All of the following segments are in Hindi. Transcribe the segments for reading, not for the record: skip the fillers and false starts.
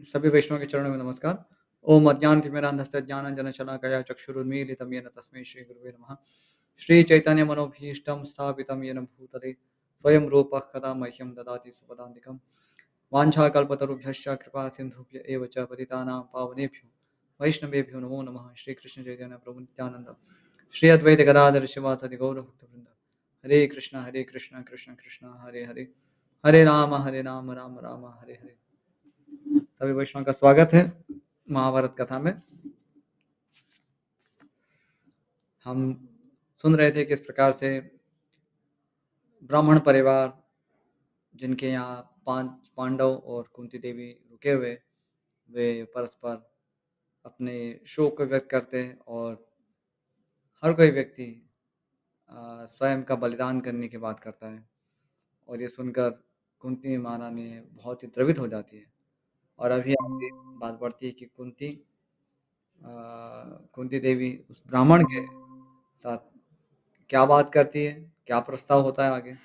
सभी वैष्णव के चरणों में नमस्कार। ओम अज्ञानतिमिरान्धस्य ज्ञानाञ्जनशलाकया चक्षुरुन्मीलितं येन तस्मै श्रीगुरुवे नमः। श्रीचैतन्यमनोभीष्टं स्थापितं येन भूतले स्वयं रूपः कदा मह्यं ददाति स्वपदान्तिकं। वाञ्छाकल्पतरुभ्यश्च कृपासिन्धुभ्य एव च पतितानां पावनेभ्यो वैष्णवेभ्यो नमो नमः। श्रीकृष्णचैतन्य प्रभु नित्यानन्द श्री अद्वैत गदाधर शिवासादि गौरभक्तवृन्द। हरे कृष्ण कृष्ण कृष्ण हरे हरे, हरे राम राम राम हरे हरे। सभी वैष्णव का स्वागत है महाभारत कथा में। हम सुन रहे थे किस प्रकार से ब्राह्मण परिवार, जिनके यहाँ 5 पांडव और कुंती देवी रुके हुए, वे परस्पर अपने शोक को व्यक्त करते हैं और हर कोई व्यक्ति स्वयं का बलिदान करने की बात करता है। और ये सुनकर कुंती महारानी बहुत ही द्रवित हो जाती है। और अभी आगे बात बढ़ती है कि कुंती देवी उस ब्राह्मण के साथ क्या बात करती है, क्या प्रस्ताव होता है आगे,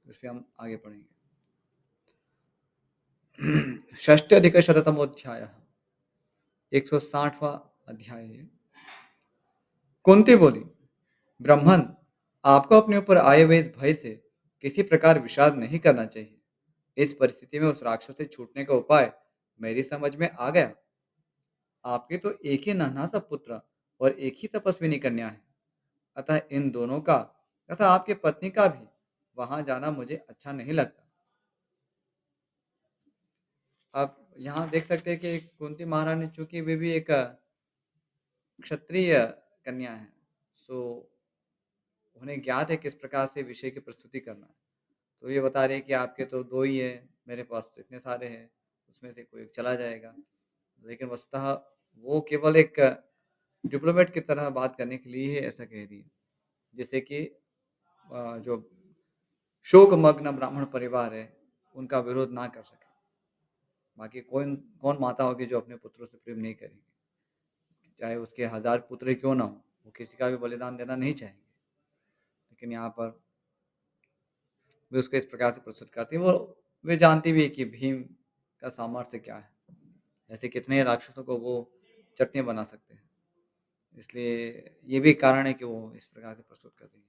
इस पे हम आगे पढ़ेंगे। षष्ट्यधिकशततमोऽध्यायः, 160वां अध्याय है। कुंती बोली, ब्राह्मण, आपको अपने ऊपर आए हुए इस भय से किसी प्रकार विषाद नहीं करना चाहिए। इस परिस्थिति में उस राक्षस से छूटने का उपाय मेरी समझ में आ गया। आपके तो एक ही नन्हा सा पुत्र और एक ही तपस्विनी कन्या है, अतः इन दोनों का तथा आपके पत्नी का भी वहां जाना मुझे अच्छा नहीं लगता। आप यहाँ देख सकते हैं कि कुंती महारानी, चूंकि वे भी एक क्षत्रिय कन्या है, सो उन्हें ज्ञात है किस प्रकार से विषय की प्रस्तुति करना है। तो ये बता रहे हैं कि आपके तो 2 ही है, मेरे पास तो इतने सारे हैं, उसमें से कोई एक चला जाएगा। लेकिन वस्तुतः वो केवल एक डिप्लोमेट की तरह बात करने के लिए ही ऐसा कह रही है, जिससे कि जो शोकमग्न ब्राह्मण परिवार है, उनका विरोध ना कर सके। बाकी कौन कौन माता होगी जो अपने पुत्रों से प्रेम नहीं करेगी, चाहे उसके 1000 पुत्र ही क्यों ना हो, वो किसी का भी बलिदान देना नहीं चाहेंगे। लेकिन यहाँ पर वे उसको इस प्रकार से प्रस्तुत करती है। वे जानती भी है कि भीम का सामर्थ्य क्या है, ऐसे कितने राक्षसों को वो चटनी बना सकते हैं। इसलिए ये भी कारण है कि वो इस प्रकार से प्रस्तुत कर रही है।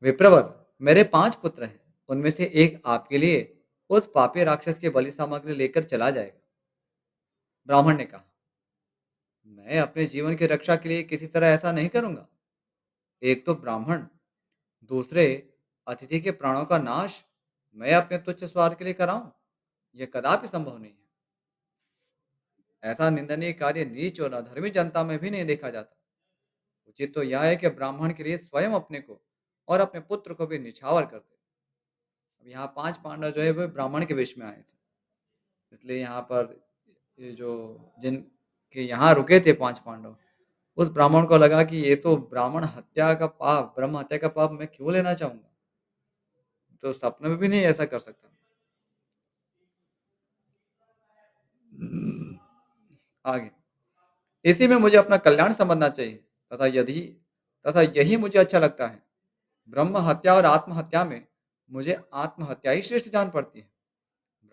विप्रवर, मेरे 5 पुत्र हैं, उनमें से एक आपके लिए उस पापी राक्षस की बलि सामग्री लेकर चला जाएगा। ब्राह्मण ने कहा, मैं अपने जीवन की रक्षा के लिए किसी तरह ऐसा नहीं करूंगा। एक तो ब्राह्मण, दूसरे अतिथि के प्राणों का नाश मैं अपने तुच्छ स्वार्थ के लिए कराऊं, यह कदापि संभव नहीं है। ऐसा निंदनीय कार्य नीच और अधर्मी जनता में भी नहीं देखा जाता। उचित तो यह है कि ब्राह्मण के लिए स्वयं अपने को और अपने पुत्र को भी निछावर कर दे। अब यहाँ 5 पांडव जो है वो ब्राह्मण के वेश में आए थे, इसलिए यहाँ पर ये जो जिन के यहाँ रुके थे 5 पांडव, उस ब्राह्मण को लगा कि ये तो ब्राह्मण हत्या का पाप, ब्रह्म हत्या का पाप मैं क्यों लेना चाहूंगा, तो सपने में भी नहीं ऐसा कर सकता। आगे, इसी में मुझे अपना कल्याण समझना चाहिए, तथा यदि तथा यही मुझे अच्छा लगता है। ब्रह्म हत्या और आत्महत्या में मुझे आत्महत्या ही श्रेष्ठ जान पड़ती है।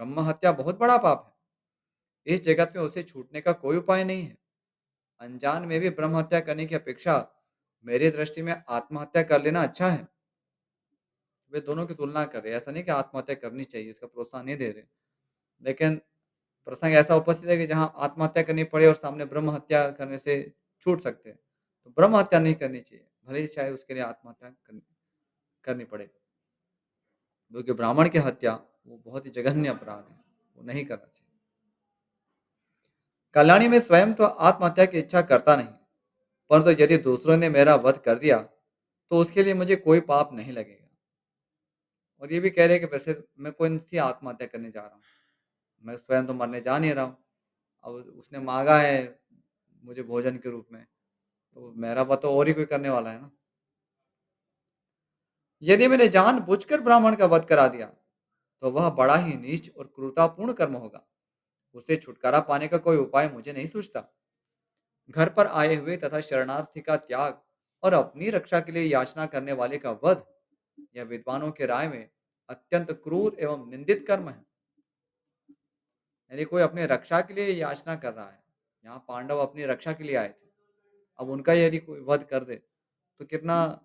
ब्रह्म हत्या बहुत बड़ा पाप है, इस जगत में उसे छूटने का कोई उपाय नहीं है। अनजान में भी ब्रह्म हत्या करने की अपेक्षा मेरी दृष्टि में आत्महत्या कर लेना अच्छा है। वे दोनों की तुलना कर रहे हैं, ऐसा नहीं कि आत्महत्या करनी चाहिए, इसका प्रोत्साहन नहीं दे रहे। लेकिन प्रसंग ऐसा उपस्थित है कि जहाँ आत्महत्या करनी पड़े और सामने ब्रह्म हत्या करने से छूट सकते हैं, तो ब्रह्म हत्या नहीं करनी चाहिए, भले ही चाहे उसके लिए आत्महत्या करनी करनी पड़े। क्योंकि ब्राह्मण की हत्या वो बहुत ही जघन्य अपराध है, वो नहीं करना चाहिए। कल्याणी में स्वयं तो आत्महत्या की इच्छा करता नहीं, परंतु यदि दूसरों ने मेरा वध कर दिया तो उसके लिए मुझे कोई पाप नहीं लगेगा। और ये भी कह रहे हैं कि वैसे मैं कौन सी आत्महत्या करने जा रहा हूँ, मैं स्वयं तो मरने जा नहीं रहा हूँ। अब उसने मांगा है मुझे भोजन के रूप में, तो मेरा वध तो और ही कोई करने वाला है ना। यदि मैंने जानबूझकर ब्राह्मण का वध करा दिया तो वह बड़ा ही नीच और क्रूरतापूर्ण कर्म होगा। उससे छुटकारा पाने का कोई उपाय मुझे नहीं सूझता। घर पर आए हुए तथा शरणार्थी का त्याग और अपनी रक्षा के लिए याचना करने वाले का वध, यह विद्वानों के राय में अत्यंत क्रूर एवं निंदित कर्म है। यानी कोई अपने रक्षा के लिए याचना कर रहा है। यहाँ पांडव अपनी रक्षा के लिए आए थे। अब उनका यदि कोई वध कर दे, तो कितना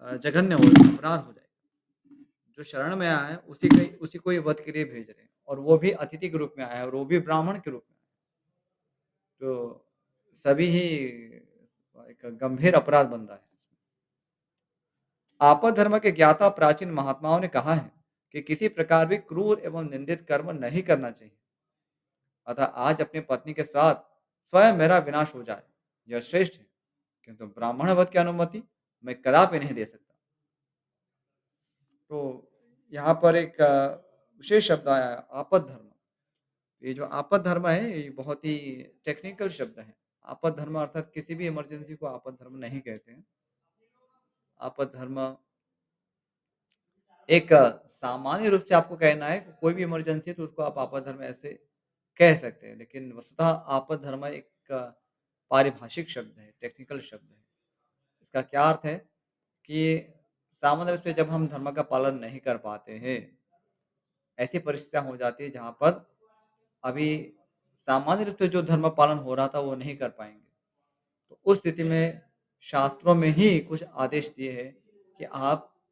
जघन्य हो अपराध हो जाएगा। जो शरण में आया है, उसी को ही वध के लिए भेज रहे हैं और वो भी अतिथि के रूप में आया है और वो भी ब्राह्मण के रूप में। तो सभी ही एक गंभीर अपराध बन रहा है। आपद धर्म के ज्ञाता प्राचीन महात्माओं ने कहा है कि किसी प्रकार भी क्रूर एवं निंदित कर्म नहीं करना चाहिए। अतः आज अपनी पत्नी के साथ स्वयं मेरा विनाश हो जाए, यह श्रेष्ठ है, किंतु ब्राह्मण वध की अनुमति मैं कदापि नहीं दे सकता। तो यहाँ पर एक विशेष शब्द आया है, आपद धर्म। ये जो आपद धर्म है, ये बहुत ही टेक्निकल शब्द है। आपद धर्म अर्थात किसी भी इमरजेंसी को आपद धर्म नहीं कहते हैं। आपद धर्म एक सामान्य रूप से आपको कहना है कि कोई भी इमरजेंसी है तो उसको आप आपद धर्म ऐसे कह सकते हैं। लेकिन वस्तुतः आपद धर्म एक पारिभाषिक शब्द है, टेक्निकल शब्द है। इसका क्या अर्थ है कि सामान्य रूप से जब हम धर्म का पालन नहीं कर पाते हैं, ऐसी परिस्थितियाँ हो जाती है जहाँ पर अभी सामान्य रूप से जो धर्म पालन हो रहा था वो नहीं कर पाएँगे। तो उस स्थिति में शास्त्रों में ही कुछ आदेश दिए हैं कि आप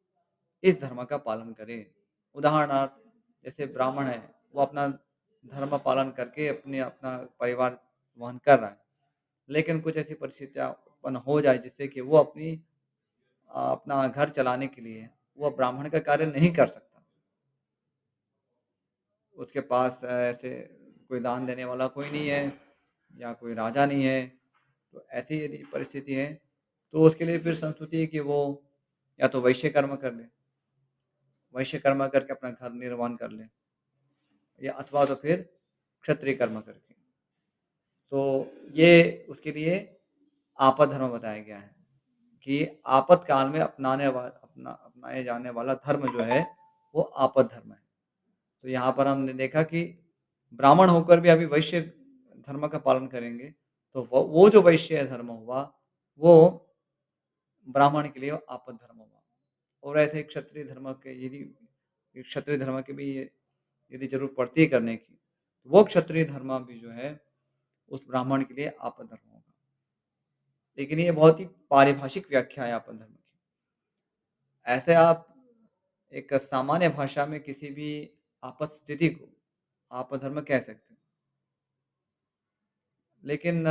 इस धर्म का पालन करें। उदाहरणार्थ जैसे ब्राह्मण है, वो अपना धर्म पालन करके अपना परिवार वहन कर रहा है। लेकिन कुछ ऐसी परिस्थितियाँ उत्पन्न हो जाए जिससे कि वो अपना घर चलाने के लिए वो ब्राह्मण का कार्य नहीं कर सकता। उसके पास ऐसे कोई दान देने वाला कोई नहीं है या कोई राजा नहीं है। तो ऐसी यदि परिस्थिति है, तो उसके लिए फिर संस्तुति है कि वो या तो वैश्य कर्म कर ले, वैश्य कर्म करके अपना घर निर्माण कर ले या अथवा तो फिर क्षत्रिय कर्म करके। तो ये उसके लिए आपद धर्म बताया गया है कि आपातकाल में अपनाए जाने वाला धर्म जो है, वो आपद धर्म है। तो यहाँ पर हमने देखा कि ब्राह्मण होकर भी अभी वैश्य धर्म का पालन करेंगे, तो वो जो वैश्य धर्म हुआ, वो ब्राह्मण के लिए आपद धर्म हुआ। और ऐसे क्षत्रिय धर्म की भी यदि ज़रूरत पड़ती है करने की, तो वो क्षत्रिय धर्म भी जो है, उस ब्राह्मण के लिए आपद धर्म होगा। लेकिन ये बहुत ही पारिभाषिक व्याख्या है आपद धर्म की। ऐसे आप एक सामान्य भाषा में किसी भी आपद स्थिति को आपद धर्म कह सकते हैं। लेकिन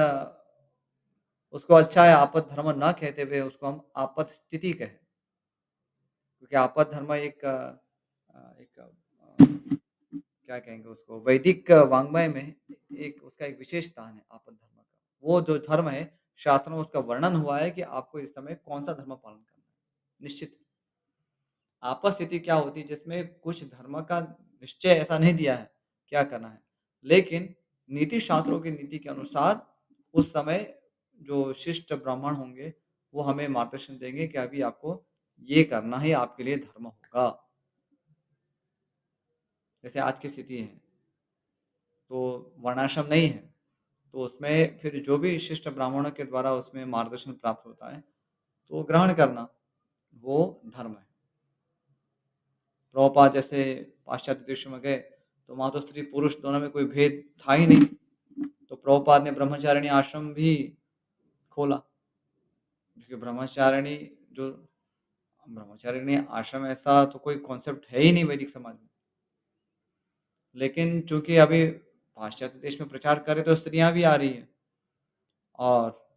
उसको अच्छा है आपद धर्म ना कहते हुए उसको हम आपद स्थिति कहें। क्योंकि आपद धर्म क्या कहेंगे उसको वैदिक वाङ्मय में एक उसका एक विशेष स्थान है आपद धर्म का। वो जो धर्म है, शास्त्र में उसका वर्णन हुआ है कि आपको इस समय कौन-सा धर्म पालन करना है। निश्चित आपद स्थिति क्या होती है जिसमें कुछ धर्म का निश्चय ऐसा नहीं दिया है, क्या करना है। लेकिन नीति शास्त्रों की नीति के अनुसार उस समय जो शिष्ट ब्राह्मण होंगे, वो हमें मार्गदर्शन देंगे कि अभी आपको ये करना ही आपके लिए धर्म होगा। जैसे आज की स्थिति है, तो वर्णाश्रम नहीं है, तो उसमें फिर जो भी शिष्ट ब्राह्मणों के द्वारा उसमें मार्गदर्शन प्राप्त होता है, तो ग्रहण करना, वो धर्म है। प्रभुपाद जैसे पाश्चात्य देशों में गए, तो वहाँ तो स्त्री-पुरुष दोनों में कोई भेद था ही नहीं। तो प्रभुपाद ने ब्रह्मचारिणी आश्रम भी खोला, क्योंकि ब्रह्मचारिणी आश्रम ऐसा तो कोई कॉन्सेप्ट है ही नहीं वैदिक समाज में। लेकिन चूँकि अभी पाश्चात्य देश में प्रचार करें तो स्त्रियाँ भी आ रही हैं और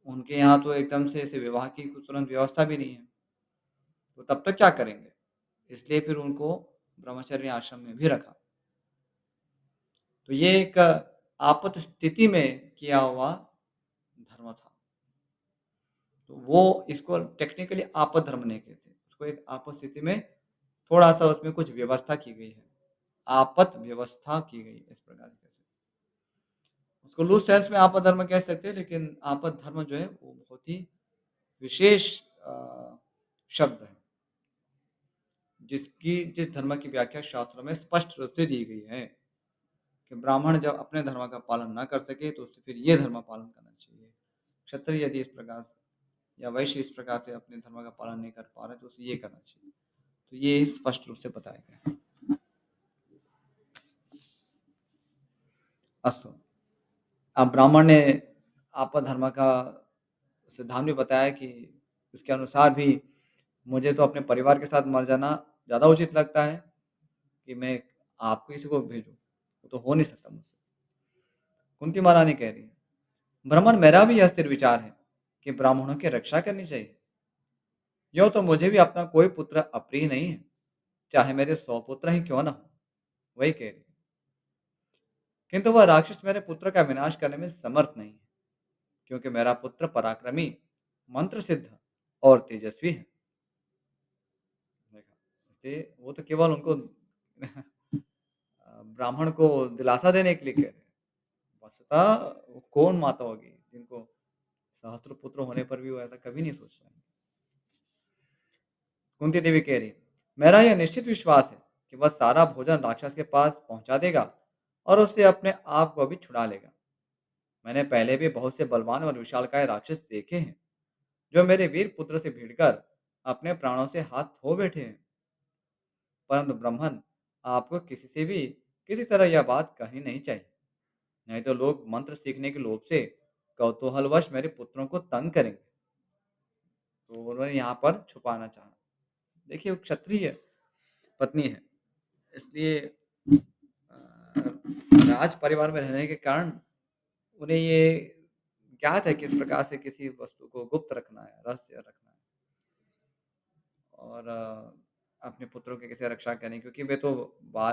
उनके यहाँ तो एकदम से ऐसे विवाह की कुछ तुरंत व्यवस्था भी नहीं है। तो तब तक क्या करेंगे? इसलिए फिर उनको ब्रह्मचर्य आश्रम में भी रखा। तो ये एक आपात स्थिति में किया हुआ धर्म था। तो वो इसको टेक्निकली आपद धर्म नहीं कहते। उसको एक आपद स्थिति में थोड़ा-सा उसमें कुछ व्यवस्था की गई है। आपत व्यवस्था की गई है इस प्रकार से। उसको लूज़ सेंस में आपद धर्म कह सकते हैं, लेकिन आपद धर्म जो है वो बहुत ही विशेष शब्द है, जिस धर्म की व्याख्या शास्त्रों में स्पष्ट रूप से दी गई है कि ब्राह्मण जब अपने धर्म का पालन ना कर सके तो उसे फिर ये धर्म पालन करना चाहिए। क्षत्रिय यदि इस प्रकार से या वैश्य इस प्रकार से अपने धर्म का पालन नहीं कर पा रहे तो उसे ये करना चाहिए। तो ये स्पष्ट रूप से बताया गया है। अस्तु। अब ब्राह्मण ने आपद्धर्म का सिद्धांत भी बताया कि उसके अनुसार भी मुझे तो अपने परिवार के साथ मर जाना ज़्यादा उचित लगता है कि मैं आपको किसी को भेजूँ, वो तो हो नहीं सकता मुझसे। कुंती महारानी कह रही हैं, ब्राह्मण मेरा भी यह स्थिर विचार है कि ब्राह्मणों की रक्षा करनी चाहिए। यूँ तो मुझे भी अपना कोई पुत्र अप्रिय नहीं है, चाहे मेरे 100 पुत्र ही क्यों ना हो, वही कह रही है। किंतु वह राक्षस मेरे पुत्र का विनाश करने में समर्थ नहीं है, क्योंकि मेरा पुत्र पराक्रमी, मंत्र सिद्ध और तेजस्वी है। देखा, इसलिए वो तो केवल उनको ब्राह्मण को दिलासा देने के लिए कह रहे हैं। वस्तुतः वो कौन माता होगी जिनको सहस्त्र पुत्र होने पर भी वो ऐसा कभी नहीं सोच रहे हैं। कुंती देवी कह रही, मेरा यह निश्चित विश्वास है कि वह सारा भोजन राक्षस के पास पहुंचा देगा और उससे अपने आप को भी छुड़ा लेगा। मैंने पहले भी बहुत से बलवान और विशालकाय राक्षस देखे हैं, जो मेरे वीर पुत्र से भिड़कर अपने प्राणों से हाथ धो बैठे हैं। परंतु ब्राह्मण, आपको किसी से भी किसी तरह यह बात कहनी नहीं चाहिए, नहीं तो लोग मंत्र सीखने के लोभ से कौतूहलवश मेरे पुत्रों को तंग करेंगे। तो उन्होंने यहाँ पर छुपाना चाहा। देखिए, वो क्षत्रिय पत्नी है, इसलिए राज परिवार में रहने के कारण उन्हें ये ज्ञात है किस प्रकार से किसी वस्तु को गुप्त रखना है, रहस्य रखना है और अपने पुत्रों की कैसे रक्षा करें, क्योंकि वे तो बा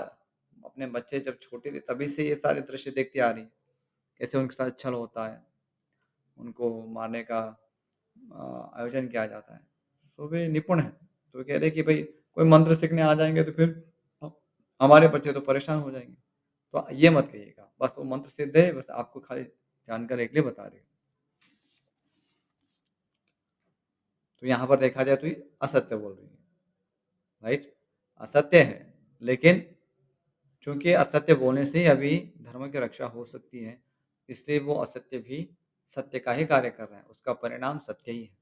अपने बच्चे जब छोटे थे तभी से ये सारे दृश्य देखती आ रही, कैसे उनके साथ छल होता है, उनको मारने का आयोजन किया जाता है। तो वे निपुण हैं, तो वे कह रहे हैं कि भई कोई मंत्र सीखने आ जाएँगे तो फिर ह हमारे बच्चे तो परेशान हो जाएँगे। तो ये मत कहिएगा, बस वो मंत्र सिद्ध है, बस आपको खाली जानकारी के लिए बता रही हूँ। तो यहाँ पर देखा जाए तो ये असत्य बोल रही है, राइट? असत्य है, लेकिन चूँकि असत्य बोलने से ही अभी धर्म की रक्षा हो सकती है, इसलिए वो असत्य भी सत्य का ही कार्य कर रहा है, उसका परिणाम सत्य ही है।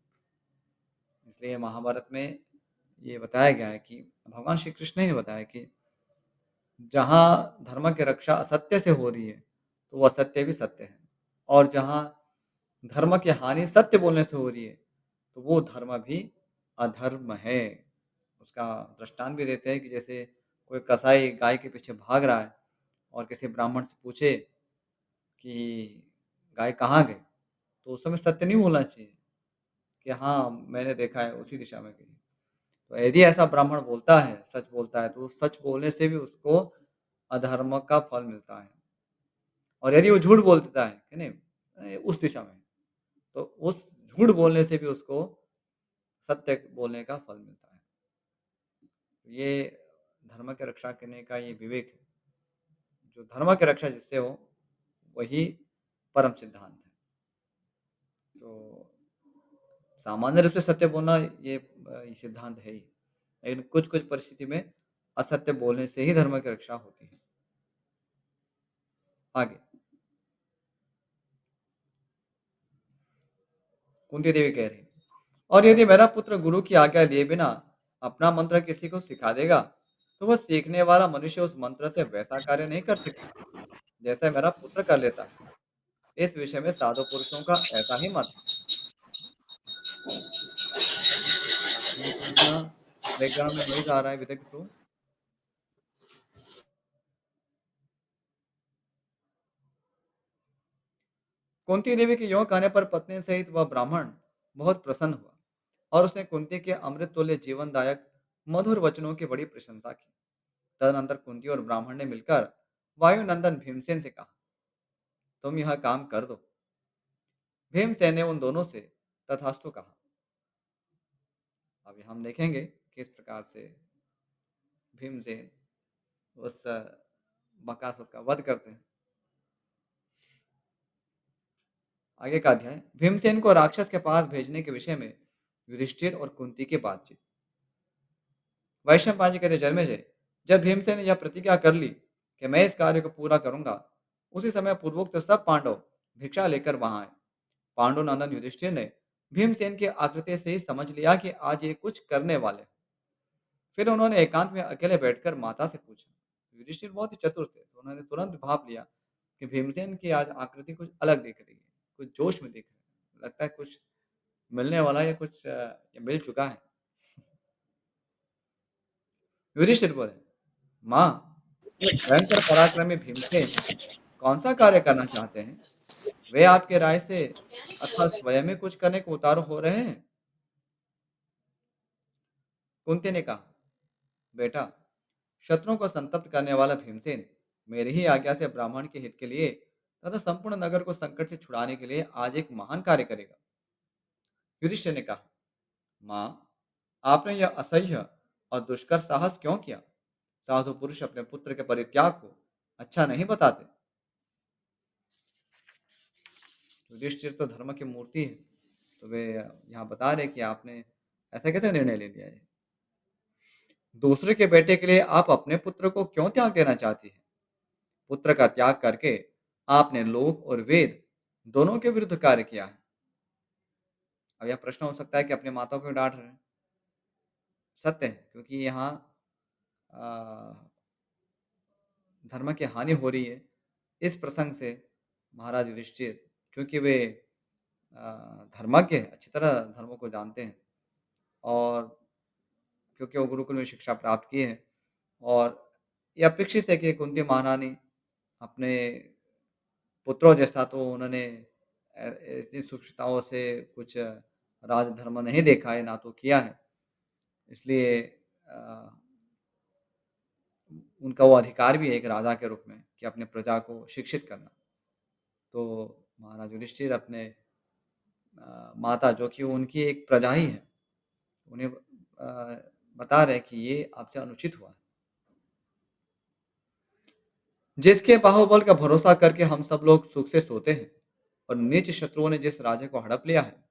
इसलिए महाभारत में ये बताया गया है कि भगवान श्री कृष्ण ने बताया कि जहाँ धर्म की रक्षा असत्य से हो रही है, तो वो असत्य भी सत्य है और जहाँ धर्म की हानि सत्य बोलने से हो रही है, तो वो धर्म भी अधर्म है। उसका दृष्टांत भी देते हैं कि जैसे कोई कसाई गाय के पीछे भाग रहा है और किसी ब्राह्मण से पूछे कि गाय कहाँ गई? तो उस समय सत्य नहीं बोलना चाहिए कि हाँ, मैंने देखा है उसी दिशा में गई। तो यदि ऐसा ब्राह्मण बोलता है, सच बोलता है, तो सच बोलने से भी उसको अधर्म का फल मिलता है और यदि वो झूठ बोलता है, कि नहीं उस दिशा में, तो उस झूठ बोलने से भी उसको सत्य बोलने का फल मिलता है। ये धर्म की रक्षा करने का ये विवेक है। जो धर्म की रक्षा जिससे हो, वही परम सिद्धांत है। तो सामान्य रूप से सत्य बोलना ये सिद्धांत है ही। लेकिन कुछ-कुछ परिस्थिति में असत्य बोलने से ही धर्म की रक्षा होती है। आगे कुंती देवी कह रही, और यदि मेरा पुत्र गुरु की आज्ञा लिए बिना अपना मंत्र किसी को सिखा देगा, तो वह सीखने वाला मनुष्य उस मंत्र से वैसा कार्य नहीं कर सकेगा, जैसे मेरा पुत्र कर लेता है। इस विषय में साधु पुरुषों का ऐसा ही मत है। हरे कृष्णा, बैकग्राउंड में नॉइज़ आ रहा है विद टू। कुंती देवी के यों कहने पर पत्नी सहित वह ब्राह्मण बहुत प्रसन्न हुआ और उसने कुंती के अमृत तुल्य जीवनदायक मधुर वचनों की बड़ी प्रशंसा की। तदनंतर कुंती और ब्राह्मण ने मिलकर वायुनंदन भीमसेन से कहा, तुम यह काम कर दो। भीमसेन ने उन दोनों से तथास्तु कहा। अभी हम देखेंगे किस प्रकार से भीमसेन उस बकासुर का वध करते हैं। आगे का अध्याय भीमसेन को राक्षस के पास भेजने के विषय में युधिष्ठिर और कुंती की बातचीत। वैशंपायन जी कहते, जन्मेजय, जब भीमसेन ने यह प्रतिज्ञा कर ली कि मैं इस कार्य को पूरा करूंगा, उसी समय पूर्वोक्त सब पांडव भिक्षा लेकर वहां आए। पांडुनंदन युधिष्ठिर ने भीमसेन की आकृति से ही समझ लिया कि आज ये कुछ करने वाले हैं। फिर उन्होंने एकांत में अकेले बैठकर माता से पूछा। युधिष्ठिर बहुत ही चतुर थे, तो उन्होंने तुरंत भाप लिया कि भीमसेन की आज आकृति कुछ अलग दिख रही है, कुछ जोश में दिख रहा है। लगता है कुछ मिलने वाला है या कुछ या मिल चुका है। युधिष्ठिर बोले, माँ, भयंकर पराक्रमी भीमसेन कौन-सा कार्य करना चाहते हैं? वे आपके राय से अथवा स्वयं ही कुछ करने को उतारू हो रहे हैं? कुंती ने कहा, बेटा, शत्रुओं को संतप्त करने वाला भीमसेन मेरी ही आज्ञा से ब्राह्मण के हित के लिए तथा संपूर्ण नगर को संकट से छुड़ाने के लिए आज एक महान कार्य करेगा। युधिष्ठिर ने कहा, माँ, आपने यह असह्य और दुष्कर साहस क्यों किया? साधु पुरुष अपने पुत्र के परित्याग को अच्छा नहीं बताते। युधिष्ठिर तो धर्म की मूर्ति है, तो वे यहाँ बता रहे कि आपने ऐसा कैसे निर्णय ले लिया है? दूसरे के बेटे के लिए आप अपने पुत्र को क्यों त्याग देना चाहती है? पुत्र का त्याग करके आपने लोक और वेद दोनों के विरुद्ध कार्य किया है। अब यह प्रश्न हो सकता है कि अपने माता को क्यों डांट रहे हैं? सत्य है, क्योंकि यहाँ अ, धर्म की हानि हो रही है। इस प्रसंग से महाराज युधिष्ठिर, क्योंकि वे धर्मज्ञ हैं, अच्छी तरह धर्मों को जानते हैं और क्योंकि वो गुरुकुल में शिक्षा प्राप्त की है और ये अपेक्षित है कि कुंती महारानी अपने पुत्रों जैसा तो उन्होंने इतनी सूक्ष्मताओं से कुछ राजधर्म नहीं देखा है, ना तो किया है। इसलिए अ, उनका वो अधिकार भी है एक राजा के रूप में कि अपने प्रजा को शिक्षित करना। तो महाराज युधिष्ठिर अपने माता जो कि उनकी एक प्रजा ही है, उन्हें बता रहे हैं कि ये आपसे अनुचित हुआ है। जिसके बाहुबल का भरोसा करके हम सब लोग सुख से सोते हैं और नीच शत्रुओं ने जिस राज्य को हड़प लिया है,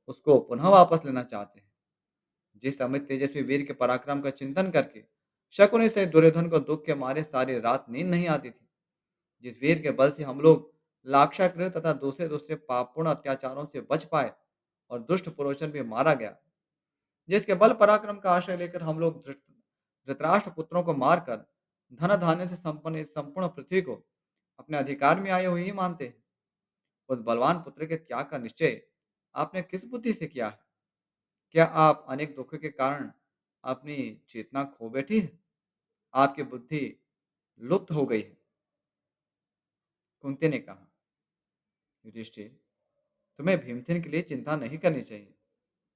उसको पुनः वापस लेना चाहते हैं। जिस अमित तेजस्वी वीर के पराक्रम का चिंतन करके शकुनी से दुर्योधन को दुख के मारे सारी रात नींद नहीं आती थी, जिस वीर के बल से हम लोग लाक्षागृह तथा दूसरे दूसरे पापपूर्ण अत्याचारों से बच पाए और दुष्ट पुरोचन भी मारा गया, जिसके बल पराक्रम का आश्रय लेकर हम लोग धृतराष्ट्र पुत्रों को मारकर धन धान्य से संपन्न इस संपूर्ण पृथ्वी को अपने अधिकार में आए हुए ही मानते हैं। उस बलवान पुत्र के त्याग का निश्चय आपने किस बुद्धि से किया है? क्या आप अनेक दुखों के कारण अपनी चेतना खो बैठी है? आपकी बुद्धि लुप्त हो गई है। कुंती ने कहा, युधिष्ठिर, तुम्हें भीमसेन के लिए चिंता नहीं करनी चाहिए।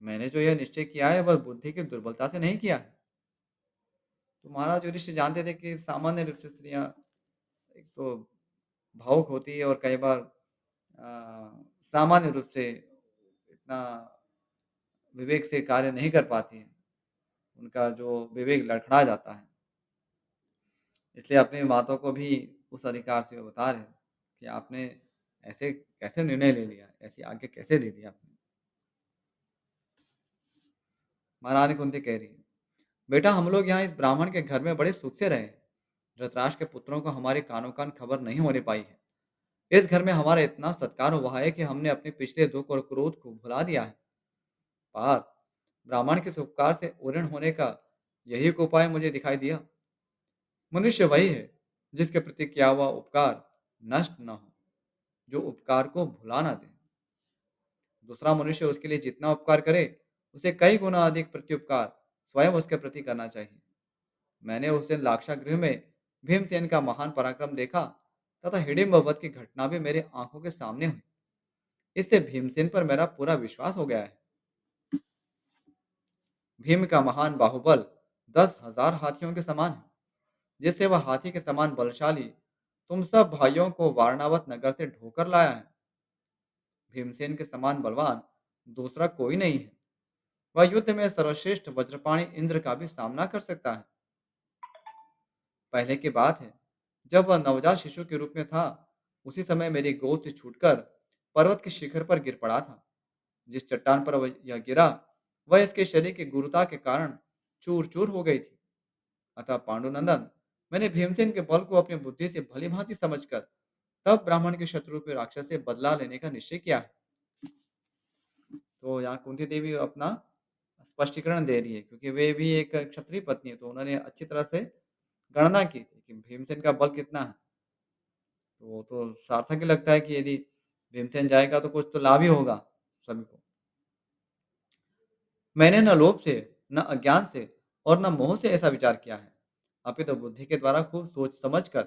मैंने जो यह निश्चय किया है वह बुद्धि की दुर्बलता से नहीं किया है। तो महाराज युधिष्ठिर जानते थे कि सामान्य रूप से स्त्रियां एक तो भावुक होती है और कई बार सामान्य रूप से इतना विवेक से कार्य नहीं कर पाती हैं। उनका जो विवेक लड़खड़ा जाता है। इसलिए अपनी बातों को भी उस अधिकार से वो बता रहे हैं कि आपने ऐसे कैसे निर्णय ले लिया? ऐसी आज्ञा कैसे दे दी आपने? महारानी कुंती कह रही है, बेटा, हम लोग यहाँ इस ब्राह्मण के घर में बड़े सुख से रहे हैं। धृतराष्ट्र के पुत्रों को हमारे कानो-कान खबर नहीं होने पाई है। इस घर में हमारा इतना सत्कार हुआ है कि हमने अपने पिछले दुःख और क्रोध को भुला दिया है। पार्थ, ब्राह्मण के इस उपकार से ऊऋण होने का यही एक उपाय मुझे दिखाई दिया। मनुष्य वही है जिसके प्रति किया हुआ उपकार नष्ट न हो, जो उपकार को भुला ना दे। दूसरा मनुष्य उसके लिए जितना उपकार करे, उसे कई गुना अधिक प्रत्युपकार स्वयं उसके प्रति करना चाहिए। मैंने उस दिन लाक्षागृह में भीमसेन का महान पराक्रम देखा तथा हिडिंब वध की घटना भी मेरे आंखों के सामने हुई। इससे भीमसेन पर मेरा पूरा विश्वास हो गया है। भीम का महान बाहुबल 10,000 हाथियों के समान है, जिससे वह हाथी के समान बलशाली तुम सब भाइयों को वारणावत नगर से ढोकर लाया है। भीमसेन के समान बलवान दूसरा कोई नहीं है। वह युद्ध में सर्वश्रेष्ठ वज्रपाणी इंद्र का भी सामना कर सकता है। पहले की बात है, जब वह नवजात शिशु के रूप में था, उसी समय मेरी गोद से छूटकर पर्वत के शिखर पर गिर पड़ा था। जिस चट्टान पर वह यह गिरा, वह इसके शरीर की गुरुता के कारण चूर चूर हो गई थी। अतः पांडुनंदन, मैंने भीमसेन के बल को अपनी बुद्धि से भली भांति समझकर तब ब्राह्मण के शत्रु पे राक्षस से बदला लेने का निश्चय किया है। तो यहाँ कुंती देवी अपना स्पष्टीकरण दे रही है, क्योंकि वे भी एक क्षत्रिय पत्नी है, तो उन्होंने अच्छी तरह से गणना की थी कि भीमसेन का बल कितना है। तो वो तो सार्थक ही लगता है कि यदि भीमसेन जाएगा तो कुछ तो लाभ ही होगा सभी को। मैंने न लोभ से, न अज्ञान से और न मोह से ऐसा विचार किया है, अपितु बुद्धि के द्वारा खूब सोच समझकर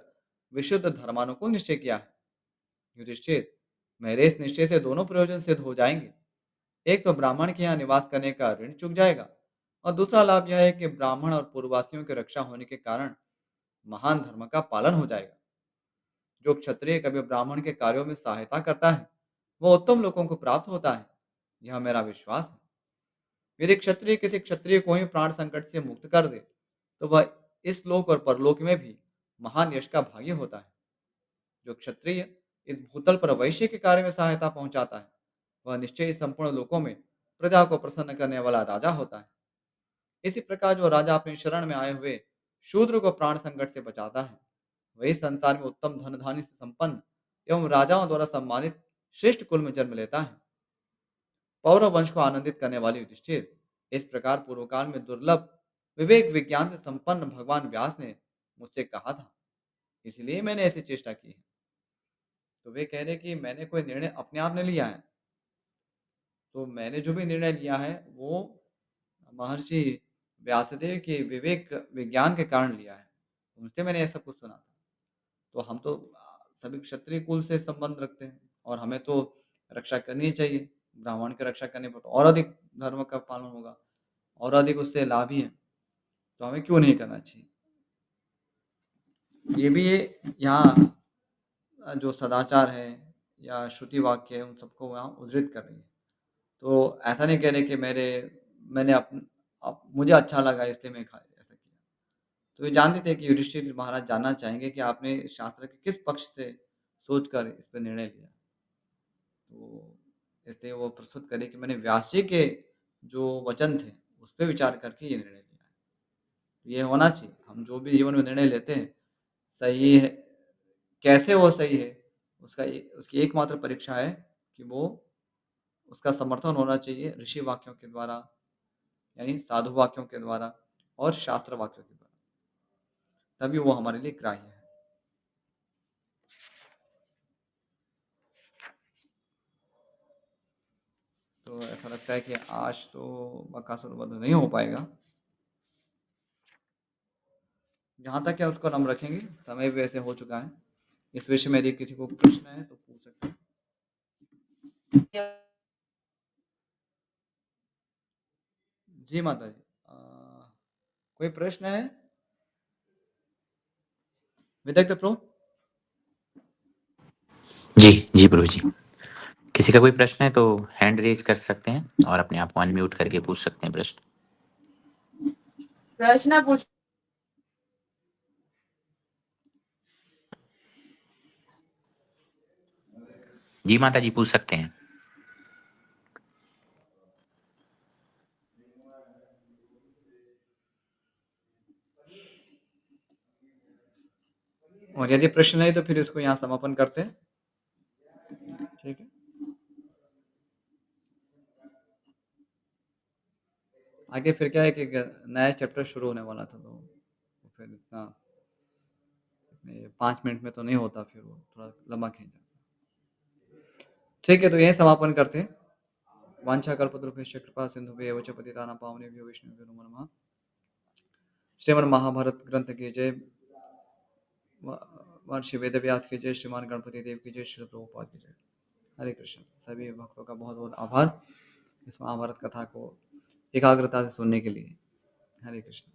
विशुद्ध धर्मानुकूल निश्चय किया है। युधिष्ठिर, मेरे इस निश्चय से दोनों प्रयोजन सिद्ध हो जाएंगे। एक तो ब्राह्मण के यहाँ निवास करने का ऋण चुक जाएगा और दूसरा लाभ यह है कि ब्राह्मण और पूर्ववासियों की रक्षा होने के कारण महान धर्म का पालन हो जाएगा। जो क्षत्रिय कभी ब्राह्मण के कार्यों में सहायता करता है वह उत्तम लोगों को प्राप्त होता है, यह मेरा विश्वास है। यदि क्षत्रिय किसी क्षत्रिय को ही प्राण संकट से मुक्त कर दे तो वह इस लोक और परलोक में भी महान यश का भागी होता है। जो क्षत्रिय इस भूतल पर वैश्य के कार्य में सहायता पहुंचाता है वह निश्चय ही संपूर्ण लोकों में प्रजा को प्रसन्न करने वाला राजा होता है। इसी प्रकार जो राजा अपने शरण में आए हुए शूद्र को प्राण संकट से बचाता है वही संसार में उत्तम धन धान्य से संपन्न एवं राजाओं द्वारा सम्मानित श्रेष्ठ कुल में जन्म लेता है। पौरव वंश को आनंदित करने वाले युधिष्ठिर, इस प्रकार पूर्व काल में दुर्लभ विवेक विज्ञान से संपन्न भगवान व्यास ने मुझसे कहा था, इसलिए मैंने ऐसी चेष्टा की है। तो वे कह रहे कि मैंने कोई निर्णय अपने आप नहीं लिया है, तो मैंने जो भी निर्णय लिया है वो महर्षि व्यासदेव के विवेक विज्ञान के कारण लिया है। उनसे मैंने ऐसा कुछ सुना था। तो हम तो सभी क्षत्रिय कुल से संबंध रखते हैं और हमें तो रक्षा करनी ही चाहिए। ब्राह्मण की रक्षा करने पर तो और अधिक धर्म का पालन होगा और अधिक उससे लाभ ही है। तो हमें क्यों नहीं करना चाहिए? ये भी ये यहाँ जो सदाचार है या श्रुति वाक्य है उन सबको वहाँ उद्धृत कर रही है। तो ऐसा नहीं कह रहे कि मैंने मुझे अच्छा लगा इसलिए मैं खा ऐसा किया। तो ये जानते थे कि युधिष्ठिर महाराज जानना चाहेंगे कि आपने शास्त्र के किस पक्ष से सोचकर इस पे निर्णय लिया। तो इसलिए वो प्रस्तुत करे कि मैंने व्यास जी के जो वचन थे उस पे विचार करके ये निर्णय लिया है। तो ये होना चाहिए, हम जो भी जीवन में निर्णय लेते हैं सही है, कैसे वो सही है उसकी एकमात्र परीक्षा है कि वो उसका समर्थन होना चाहिए ऋषि वाक्यों के द्वारा, यानी साधु वाक्यों के द्वारा और शास्त्र वाक्यों के द्वारा, तभी वो हमारे लिए ग्राह्य है। तो ऐसा लगता है कि आज तो बकासुर वध नहीं हो पाएगा। जहाँ तक है उसको हम रखेंगे, समय भी वैसे हो चुका है। इस विषय में यदि किसी को प्रश्न है तो पूछ सकते हैं। जी माता जी, कोई प्रश्न है विदग्ध प्रो? जी जी प्रभु जी, किसी का कोई प्रश्न है तो हैंड रेज कर सकते हैं और अपने आप को अनम्यूट करके पूछ सकते हैं प्रश्न पूछ। जी माता जी पूछ सकते हैं। और यदि प्रश्न नहीं तो फिर उसको यहाँ समापन करते हैं। ठीक है, आगे फिर क्या है कि नया चैप्टर शुरू होने वाला था, तो फिर इतना 5 मिनट में तो नहीं होता, फिर वो थोड़ा लंबा खींच जाता। ठीक है, तो यही समापन करते हैं। वांछा कल्पतरुभ्यश्च कृपा सिंधुभ्येव च पतितानां पावनेभ्यो वैष्णवेभ्यो नमो नमः। श्रीमद् महाभारत ग्रंथ की जय, महर्षि वेदव्यास की जय, श्रीमान गणपति देव की जय, श्री प्रभुपाद की जय। हरे कृष्ण। सभी भक्तों का बहुत बहुत आभार इस महाभारत कथा को एकाग्रता से सुनने के लिए। हरे कृष्ण।